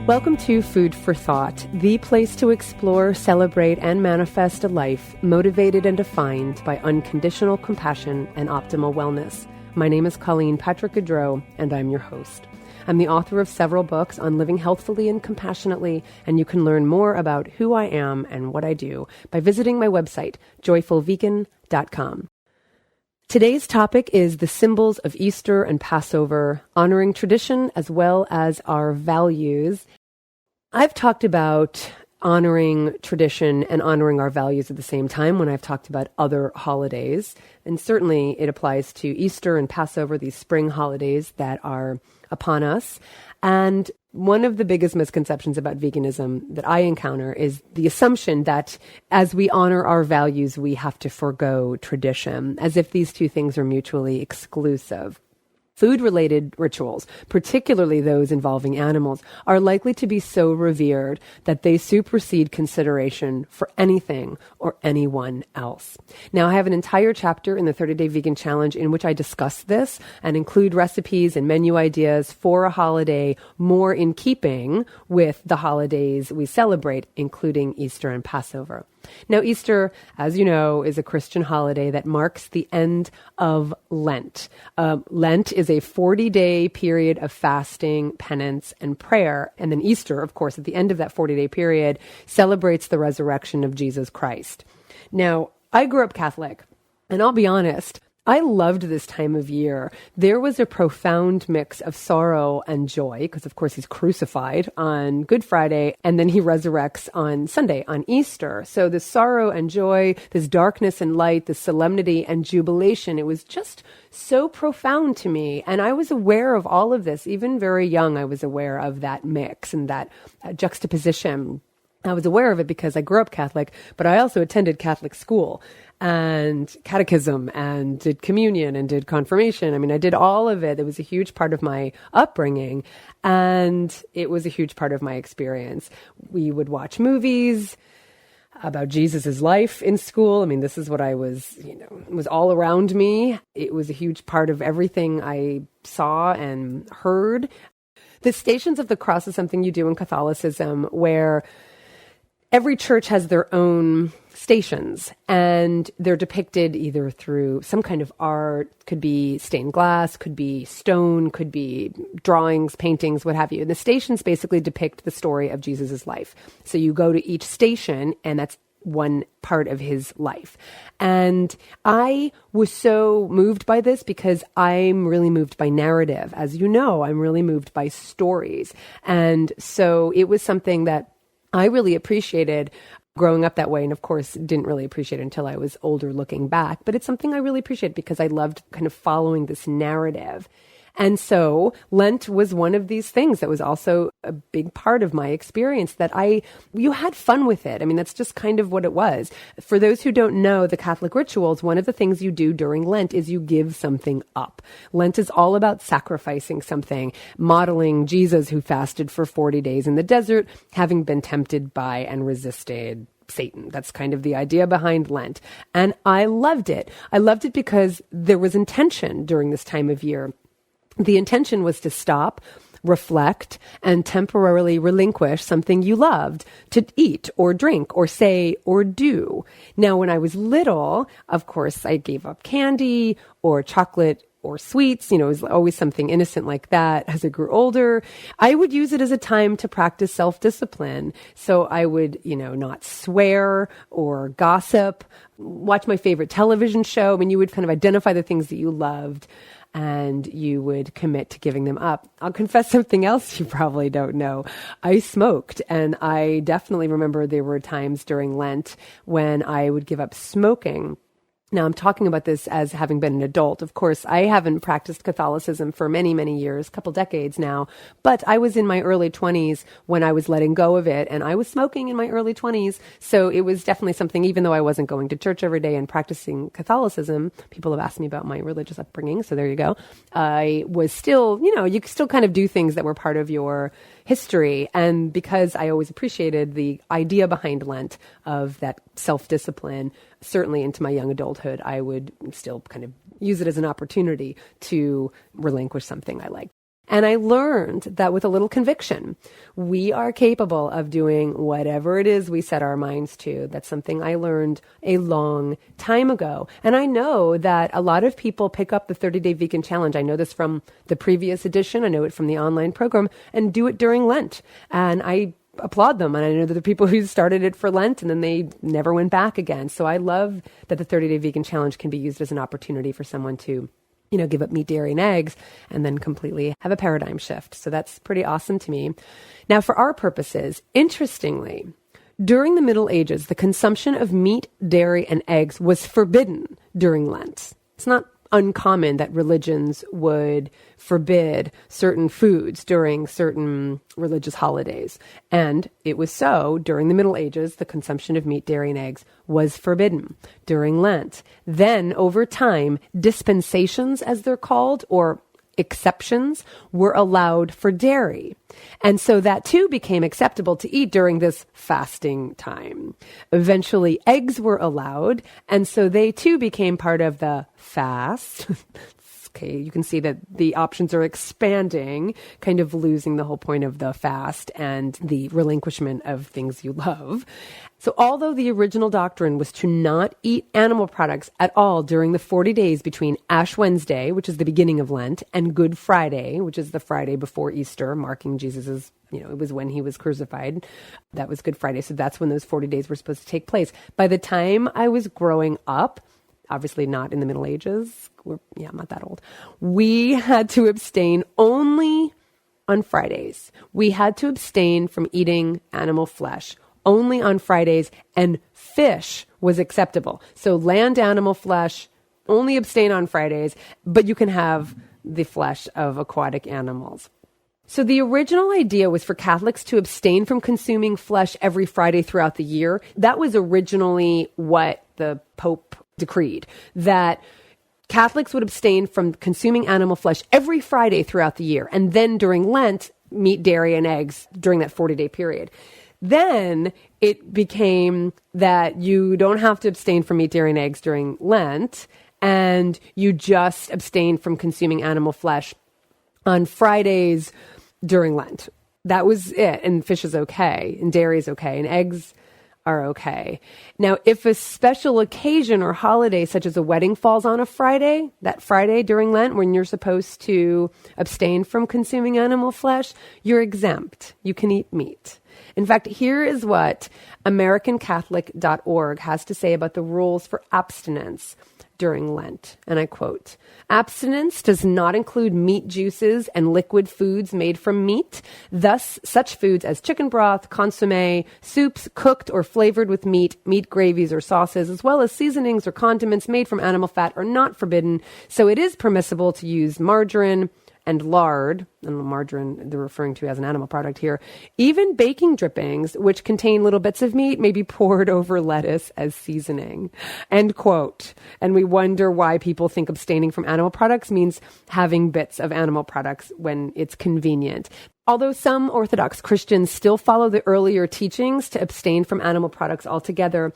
Welcome to Food for Thought, the place to explore, celebrate, and manifest a life motivated and defined by unconditional compassion and optimal wellness. My name is Colleen Patrick-Goudreau, and I'm your host. I'm the author of several books on living healthfully and compassionately, and you can learn more about who I am and what I do by visiting my website, joyfulvegan.com. Today's topic is the symbols of Easter and Passover, honoring tradition as well as our values. I've talked about honoring tradition and honoring our values at the same time when I've talked about other holidays. And certainly it applies to Easter and Passover, these spring holidays that are upon us. And one of the biggest misconceptions about veganism that I encounter is the assumption that as we honor our values, we have to forego tradition, as if these two things are mutually exclusive. Food-related rituals, particularly those involving animals, are likely to be so revered that they supersede consideration for anything or anyone else. Now, I have an entire chapter in the 30-Day Vegan Challenge in which I discuss this and include recipes and menu ideas for a holiday more in keeping with the holidays we celebrate, including Easter and Passover. Now, Easter, as you know, is a Christian holiday that marks the end of Lent. Lent is a 40-day period of fasting, penance, and prayer. And then Easter, of course, at the end of that 40-day period, celebrates the resurrection of Jesus Christ. Now, I grew up Catholic, and I'll be honest, I loved this time of year. There was a profound mix of sorrow and joy because, of course, he's crucified on Good Friday and then he resurrects on Sunday, on Easter. So the sorrow and joy, this darkness and light, this solemnity and jubilation, it was just so profound to me. And I was aware of all of this. Even very young, I was aware of that mix and that juxtaposition. I was aware of it because I grew up Catholic, but I also attended Catholic school and catechism and did communion and did confirmation. I mean, I did all of it. It was a huge part of my upbringing and it was a huge part of my experience. We would watch movies about Jesus's life in school. I mean, this is what I was, it was all around me. It was a huge part of everything I saw and heard. The Stations of the Cross is something you do in Catholicism where every church has their own stations, and they're depicted either through some kind of art, could be stained glass, could be stone, could be drawings, paintings, what have you. And the stations basically depict the story of Jesus's life. So you go to each station, and that's one part of his life. And I was so moved by this because I'm really moved by narrative. As you know, I'm really moved by stories. And so it was something that I really appreciated growing up that way, and of course didn't really appreciate it until I was older looking back. But it's something I really appreciate because I loved kind of following this narrative. And so Lent was one of these things that was also a big part of my experience that you had fun with it. I mean, that's just kind of what it was. For those who don't know the Catholic rituals, one of the things you do during Lent is you give something up. Lent is all about sacrificing something, modeling Jesus who fasted for 40 days in the desert, having been tempted by and resisted Satan. That's kind of the idea behind Lent. And I loved it. I loved it because there was intention during this time of year. The intention was to stop, reflect, and temporarily relinquish something you loved to eat or drink or say or do. Now, when I was little, of course, I gave up candy or chocolate or sweets. It was always something innocent like that. As I grew older, I would use it as a time to practice self-discipline. So I would, not swear or gossip, watch my favorite television show. I mean, you would kind of identify the things that you loved and you would commit to giving them up. I'll confess something else you probably don't know. I smoked, and I definitely remember there were times during Lent when I would give up smoking. Now, I'm talking about this as having been an adult. Of course, I haven't practiced Catholicism for many, many years, a couple decades now, but I was in my early 20s when I was letting go of it, and I was smoking in my early 20s. So it was definitely something, even though I wasn't going to church every day and practicing Catholicism, people have asked me about my religious upbringing, so there you go. I was still, you could still kind of do things that were part of your history. And because I always appreciated the idea behind Lent of that self-discipline, certainly into my young adulthood, I would still kind of use it as an opportunity to relinquish something I liked. And I learned that with a little conviction, we are capable of doing whatever it is we set our minds to. That's something I learned a long time ago. And I know that a lot of people pick up the 30-Day Vegan Challenge. I know this from the previous edition. I know it from the online program, and do it during Lent. And I applaud them. And I know that the people who started it for Lent and then they never went back again. So I love that the 30-Day Vegan Challenge can be used as an opportunity for someone to give up meat, dairy, and eggs, and then completely have a paradigm shift. So that's pretty awesome to me. Now, for our purposes, interestingly, during the Middle Ages, the consumption of meat, dairy, and eggs was forbidden during Lent. It's not uncommon that religions would forbid certain foods during certain religious holidays. And it was so during the Middle Ages, the consumption of meat, dairy, and eggs was forbidden during Lent. Then over time, dispensations, as they're called, or exceptions, were allowed for dairy. And so that too became acceptable to eat during this fasting time. Eventually, eggs were allowed, and so they too became part of the fast. Okay, you can see that the options are expanding, kind of losing the whole point of the fast and the relinquishment of things you love. So although the original doctrine was to not eat animal products at all during the 40 days between Ash Wednesday, which is the beginning of Lent, and Good Friday, which is the Friday before Easter, marking Jesus's, it was when he was crucified. That was Good Friday. So that's when those 40 days were supposed to take place. By the time I was growing up, obviously not in the Middle Ages, I'm not that old, we had to abstain only on Fridays. We had to abstain from eating animal flesh only on Fridays, and fish was acceptable. So land animal flesh, only abstain on Fridays, but you can have the flesh of aquatic animals. So the original idea was for Catholics to abstain from consuming flesh every Friday throughout the year. That was originally what the Pope decreed, that Catholics would abstain from consuming animal flesh every Friday throughout the year. And then during Lent, meat, dairy, and eggs during that 40-day period. Then it became that you don't have to abstain from meat, dairy, and eggs during Lent, and you just abstain from consuming animal flesh on Fridays during Lent. That was it. And fish is okay, and dairy is okay, and eggs are okay. Now, if a special occasion or holiday, such as a wedding, falls on a Friday, that Friday during Lent when you're supposed to abstain from consuming animal flesh, you're exempt. You can eat meat. In fact, here is what AmericanCatholic.org has to say about the rules for abstinence during Lent. And I quote, "Abstinence does not include meat juices and liquid foods made from meat. Thus, such foods as chicken broth, consommé, soups cooked or flavored with meat, meat gravies or sauces, as well as seasonings or condiments made from animal fat are not forbidden. So it is permissible to use margarine and lard," and margarine they're referring to as an animal product here, "even baking drippings, which contain little bits of meat, may be poured over lettuce as seasoning." End quote. And we wonder why people think abstaining from animal products means having bits of animal products when it's convenient. Although some Orthodox Christians still follow the earlier teachings to abstain from animal products altogether,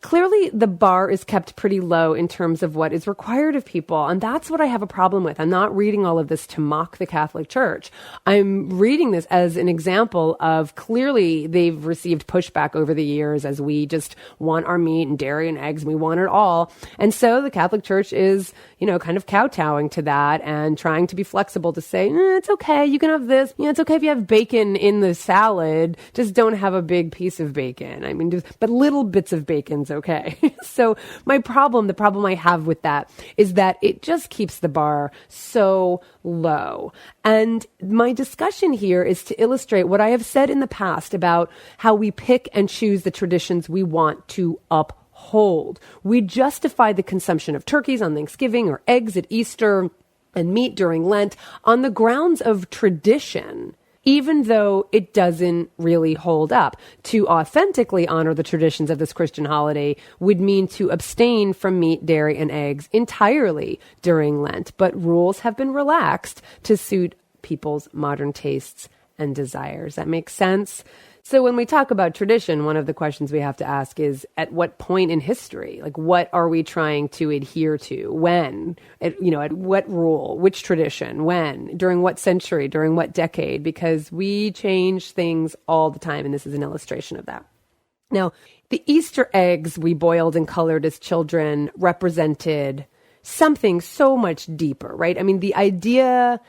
clearly the bar is kept pretty low in terms of what is required of people. And that's what I have a problem with. I'm not reading all of this to mock the Catholic Church. I'm reading this as an example of clearly they've received pushback over the years as we just want our meat and dairy and eggs. And we want it all. And so the Catholic Church is, kind of kowtowing to that and trying to be flexible to say, it's okay. You can have this. It's okay if you have bacon in the salad, just don't have a big piece of bacon. I mean, but little bits of bacon's okay. So the problem I have with that is that it just keeps the bar so low. And my discussion here is to illustrate what I have said in the past about how we pick and choose the traditions we want to uphold. We justify the consumption of turkeys on Thanksgiving or eggs at Easter and meat during Lent on the grounds of tradition, even though it doesn't really hold up. To authentically honor the traditions of this Christian holiday would mean to abstain from meat, dairy, and eggs entirely during Lent. But rules have been relaxed to suit people's modern tastes and desires. That makes sense? So when we talk about tradition, one of the questions we have to ask is, at what point in history? Like, what are we trying to adhere to? When? At what rule? Which tradition? When? During what century? During what decade? Because we change things all the time, and this is an illustration of that. Now, the Easter eggs we boiled and colored as children represented something so much deeper, right? I mean, the idea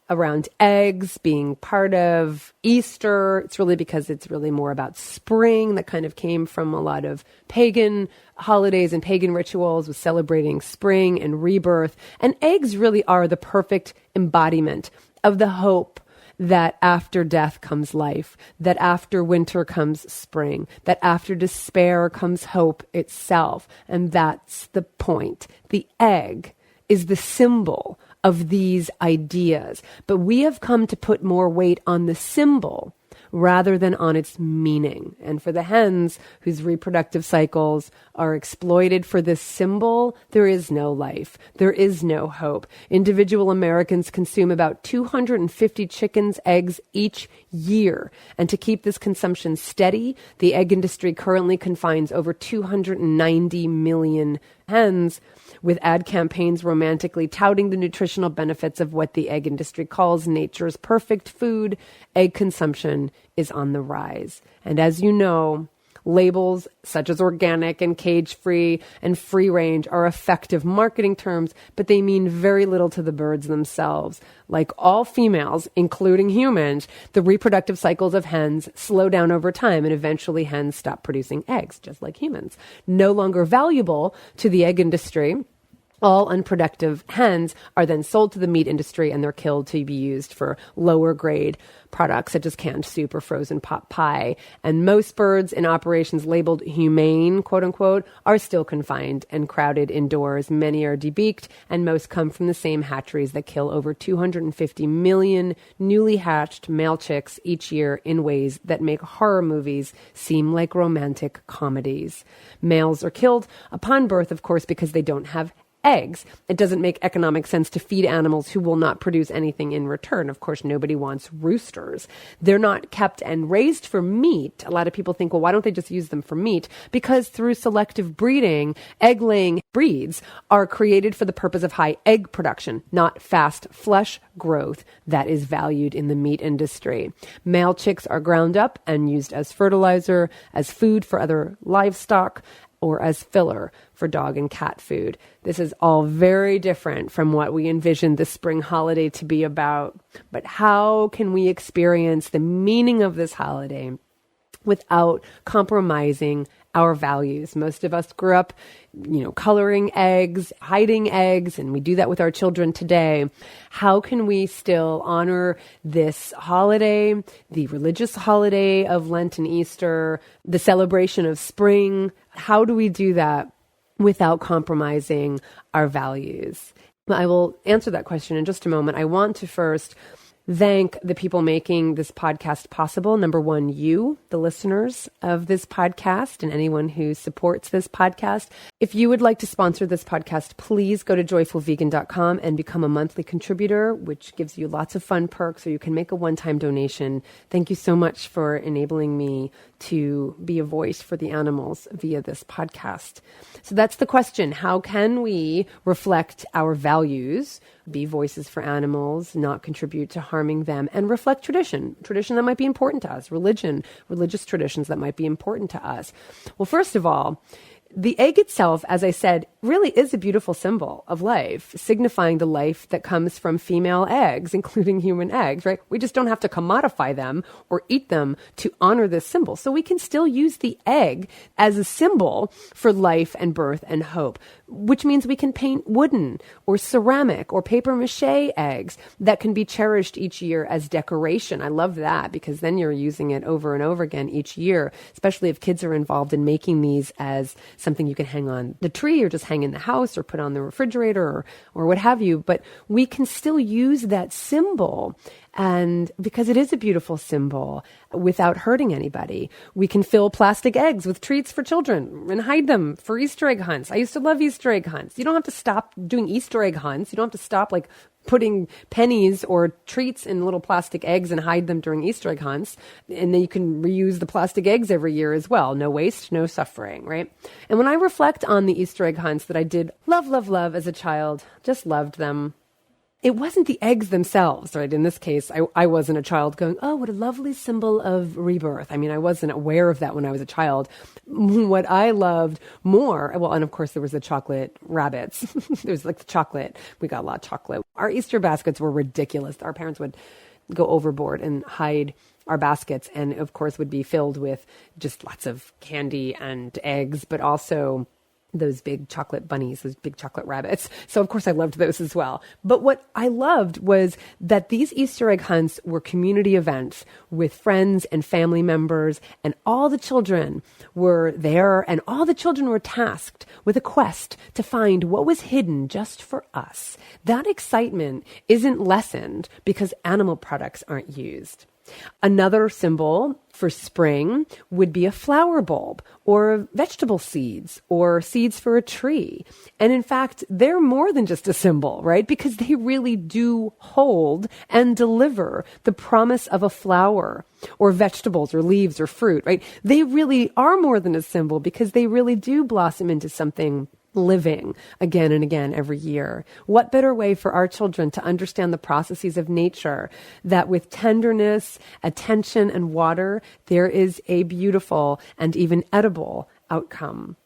around eggs being part of Easter, it's really because it's really more about spring that kind of came from a lot of pagan holidays and pagan rituals with celebrating spring and rebirth. And eggs really are the perfect embodiment of the hope that after death comes life, that after winter comes spring, that after despair comes hope itself. And that's the point. The egg is the symbol of these ideas. But we have come to put more weight on the symbol rather than on its meaning. And for the hens whose reproductive cycles are exploited for this symbol, there is no life. There is no hope. Individual Americans consume about 250 chickens' eggs each year. And to keep this consumption steady, the egg industry currently confines over 290 million hens, with ad campaigns romantically touting the nutritional benefits of what the egg industry calls nature's perfect food. Egg consumption is on the rise. And as you know, labels such as organic and cage-free and free-range are effective marketing terms, but they mean very little to the birds themselves. Like all females, including humans, the reproductive cycles of hens slow down over time, and eventually hens stop producing eggs, just like humans. No longer valuable to the egg industry, all unproductive hens are then sold to the meat industry, and they're killed to be used for lower grade products such as canned soup or frozen pot pie. And most birds in operations labeled humane, quote unquote, are still confined and crowded indoors. Many are debeaked, and most come from the same hatcheries that kill over 250 million newly hatched male chicks each year in ways that make horror movies seem like romantic comedies. Males are killed upon birth, of course, because they don't have eggs. It doesn't make economic sense to feed animals who will not produce anything in return. Of course, nobody wants roosters. They're not kept and raised for meat. A lot of people think, well, why don't they just use them for meat? Because through selective breeding, egg-laying breeds are created for the purpose of high egg production, not fast flesh growth that is valued in the meat industry. Male chicks are ground up and used as fertilizer, as food for other livestock, or as filler for dog and cat food. This is all very different from what we envisioned the spring holiday to be about. But how can we experience the meaning of this holiday without compromising our values? Most of us grew up, coloring eggs, hiding eggs, and we do that with our children today. How can we still honor this holiday, the religious holiday of Lent and Easter, the celebration of spring? How do we do that without compromising our values? I will answer that question in just a moment. I want to first thank the people making this podcast possible. Number one, you, the listeners of this podcast, and anyone who supports this podcast. If you would like to sponsor this podcast, please go to joyfulvegan.com and become a monthly contributor, which gives you lots of fun perks, or you can make a one-time donation. Thank you so much for enabling me to be a voice for the animals via this podcast. So that's the question. How can we reflect our values, be voices for animals, not contribute to harming them, and reflect tradition that might be important to us, religious traditions that might be important to us? Well, first of all, the egg itself, as I said, really is a beautiful symbol of life, signifying the life that comes from female eggs, including human eggs, right? We just don't have to commodify them or eat them to honor this symbol. So we can still use the egg as a symbol for life and birth and hope, which means we can paint wooden or ceramic or paper mache eggs that can be cherished each year as decoration. I love that, because then you're using it over and over again each year, especially if kids are involved in making these as something you can hang on the tree or just hang in the house or put on the refrigerator or what have you. But we can still use that symbol, and because it is a beautiful symbol, without hurting anybody. We can fill plastic eggs with treats for children and hide them for Easter egg hunts. I used to love Easter egg hunts. You don't have to stop doing Easter egg hunts. You don't have to stop putting pennies or treats in little plastic eggs and hide them during Easter egg hunts. And then you can reuse the plastic eggs every year as well. No waste, no suffering, right? And when I reflect on the Easter egg hunts that I did love as a child, just loved them. It wasn't the eggs themselves, right? In this case, I wasn't a child going, oh, what a lovely symbol of rebirth. I mean, I wasn't aware of that when I was a child. What I loved more, well, and of course there was the chocolate rabbits. There was like the chocolate. We got a lot of chocolate. Our Easter baskets were ridiculous. Our parents would go overboard and hide our baskets, and of course would be filled with just lots of candy and eggs, but also those big chocolate bunnies, those big chocolate rabbits. So of course I loved those as well. But what I loved was that these Easter egg hunts were community events with friends and family members, and all the children were there, and all the children were tasked with a quest to find what was hidden just for us. That excitement isn't lessened because animal products aren't used. Another symbol for spring would be a flower bulb or vegetable seeds or seeds for a tree. And in fact, they're more than just a symbol, right? Because they really do hold and deliver the promise of a flower or vegetables or leaves or fruit, right? They really are more than a symbol because they really do blossom into something living again and again every year. What better way for our children to understand the processes of nature that with tenderness, attention, and water, there is a beautiful and even edible outcome.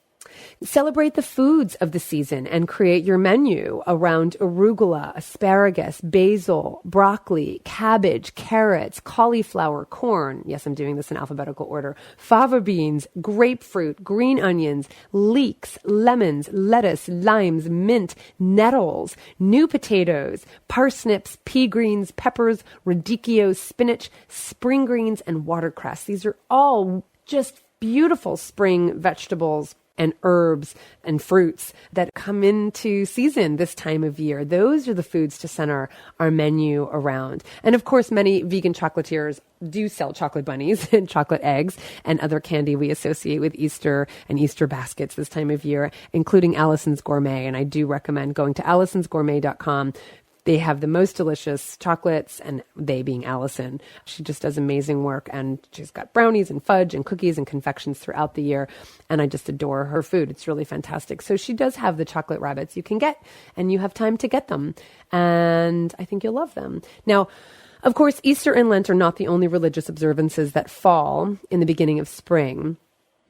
Celebrate the foods of the season and create your menu around arugula, asparagus, basil, broccoli, cabbage, carrots, cauliflower, corn. Yes, I'm doing this in alphabetical order. Fava beans, grapefruit, green onions, leeks, lemons, lettuce, limes, mint, nettles, new potatoes, parsnips, pea greens, peppers, radicchio, spinach, spring greens, and watercress. These are all just beautiful spring vegetables and herbs and fruits that come into season this time of year. Those are the foods to center our menu around. And of course, many vegan chocolatiers do sell chocolate bunnies and chocolate eggs and other candy we associate with Easter and Easter baskets this time of year, including Allison's Gourmet. And I do recommend going to allisonsgourmet.com. They have the most delicious chocolates, and they being Allison. She just does amazing work, and she's got brownies and fudge and cookies and confections throughout the year, and I just adore her food. It's really fantastic. So she does have the chocolate rabbits you can get, and you have time to get them, and I think you'll love them. Now, of course, Easter and Lent are not the only religious observances that fall in the beginning of spring.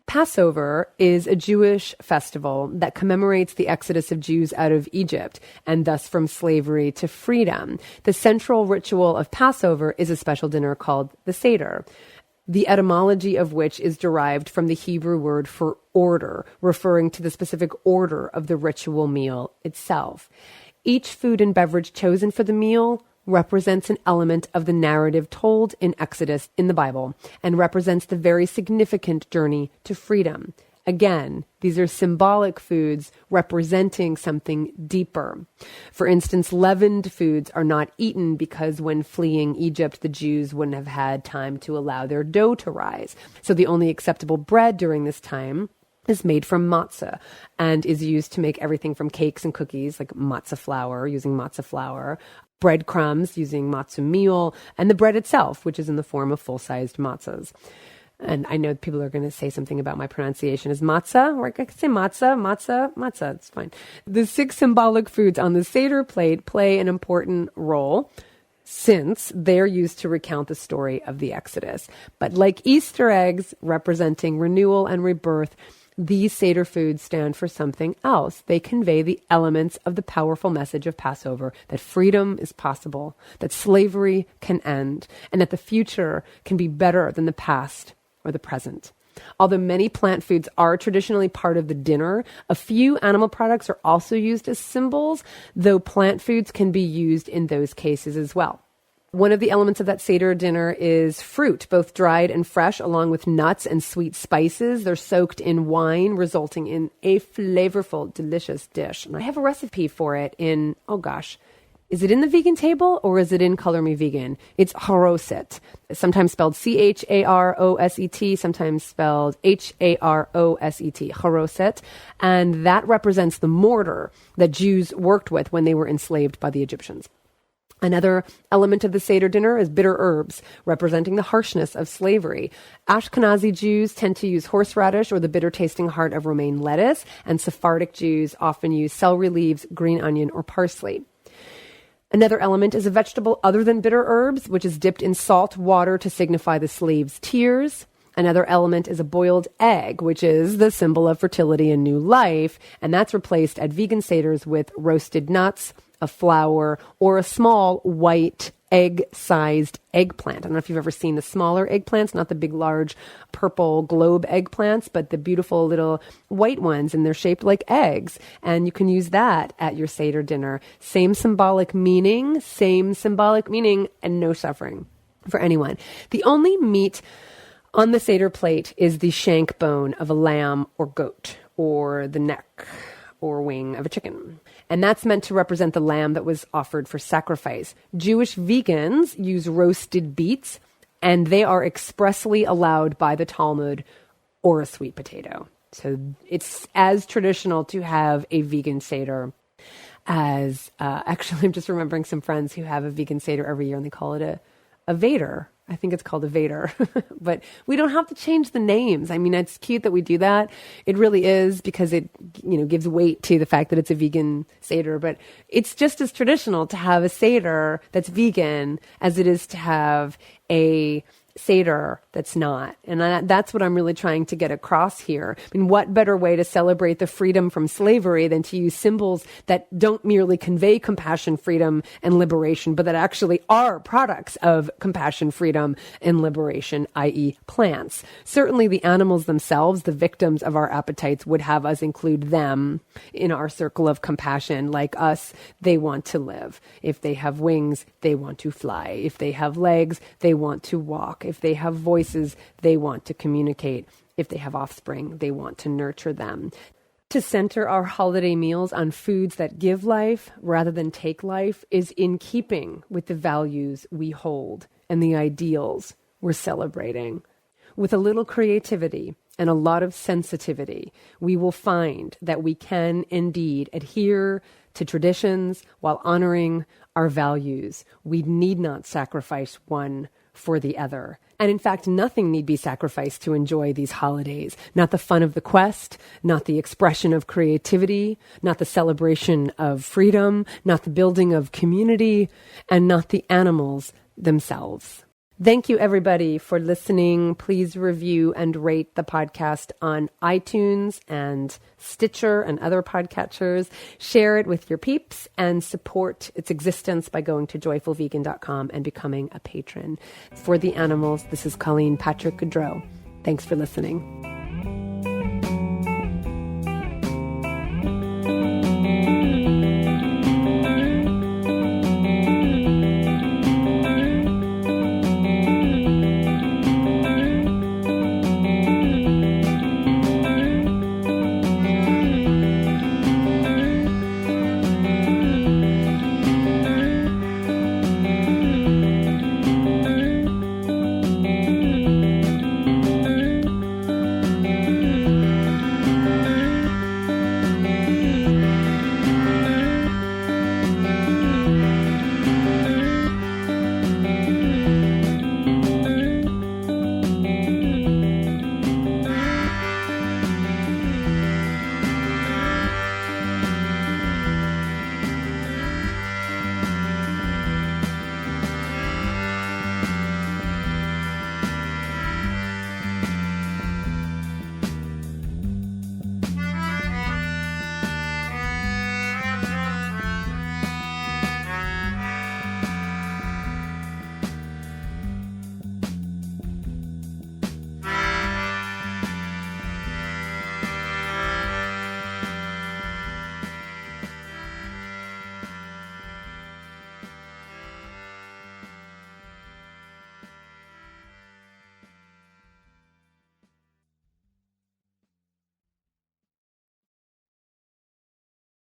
Passover is a Jewish festival that commemorates the exodus of Jews out of Egypt and thus from slavery to freedom. The central ritual of Passover is a special dinner called the Seder, the etymology of which is derived from the Hebrew word for order, referring to the specific order of the ritual meal itself. Each food and beverage chosen for the meal represents an element of the narrative told in Exodus in the Bible and represents the very significant journey to freedom. Again, these are symbolic foods representing something deeper. For instance, leavened foods are not eaten because when fleeing Egypt, the Jews wouldn't have had time to allow their dough to rise. So the only acceptable bread during this time is made from matzah and is used to make everything from cakes and cookies, like matzah flour, using matzah flour, breadcrumbs using matzah meal, and the bread itself, which is in the form of full-sized matzahs. And I know people are going to say something about my pronunciation is matzah, or I can say matzah, it's fine. The 6 symbolic foods on the Seder plate play an important role since they're used to recount the story of the Exodus. But like Easter eggs representing renewal and rebirth, these Seder foods stand for something else. They convey the elements of the powerful message of Passover, that freedom is possible, that slavery can end, and that the future can be better than the past or the present. Although many plant foods are traditionally part of the dinner, a few animal products are also used as symbols, though plant foods can be used in those cases as well. One of the elements of that Seder dinner is fruit, both dried and fresh, along with nuts and sweet spices. They're soaked in wine, resulting in a flavorful, delicious dish. And I have a recipe for it in, is it in the vegan table or is it in Color Me Vegan? It's haroset, sometimes spelled C-H-A-R-O-S-E-T, sometimes spelled H-A-R-O-S-E-T, haroset. And that represents the mortar that Jews worked with when they were enslaved by the Egyptians. Another element of the Seder dinner is bitter herbs, representing the harshness of slavery. Ashkenazi Jews tend to use horseradish or the bitter-tasting heart of romaine lettuce, and Sephardic Jews often use celery leaves, green onion, or parsley. Another element is a vegetable other than bitter herbs, which is dipped in salt water to signify the slave's tears. Another element is a boiled egg, which is the symbol of fertility and new life, and that's replaced at vegan Seders with roasted nuts, a flour, or a small white egg-sized eggplant. I don't know if you've ever seen the smaller eggplants, not the big, large purple globe eggplants, but the beautiful little white ones, and they're shaped like eggs. And you can use that at your Seder dinner. Same symbolic meaning, and no suffering for anyone. The only meat on the Seder plate is the shank bone of a lamb or goat, or the neck or wing of a chicken. And that's meant to represent the lamb that was offered for sacrifice. Jewish vegans use roasted beets, and they are expressly allowed by the Talmud, or a sweet potato. So it's as traditional to have a vegan Seder as, actually I'm just remembering some friends who have a vegan Seder every year, and they call it a Vader. I think it's called a Vader, but we don't have to change the names. I mean, it's cute that we do that. It really is, because it, gives weight to the fact that it's a vegan Seder, but it's just as traditional to have a Seder that's vegan as it is to have a Seder that's not. And that's what I'm really trying to get across here. I mean, what better way to celebrate the freedom from slavery than to use symbols that don't merely convey compassion, freedom, and liberation, but that actually are products of compassion, freedom, and liberation, i.e. plants. Certainly the animals themselves, the victims of our appetites, would have us include them in our circle of compassion. Like us, they want to live. If they have wings, they want to fly. If they have legs, they want to walk. If they have voices, they want to communicate. If they have offspring, they want to nurture them. To center our holiday meals on foods that give life rather than take life is in keeping with the values we hold and the ideals we're celebrating. With a little creativity and a lot of sensitivity, we will find that we can indeed adhere to traditions while honoring our values. We need not sacrifice one for the other. And in fact, nothing need be sacrificed to enjoy these holidays. Not the fun of the quest, not the expression of creativity, not the celebration of freedom, not the building of community, and not the animals themselves. Thank you, everybody, for listening. Please review and rate the podcast on iTunes and Stitcher and other podcatchers. Share it with your peeps and support its existence by going to joyfulvegan.com and becoming a patron. For the animals, this is Colleen Patrick-Goudreau. Thanks for listening.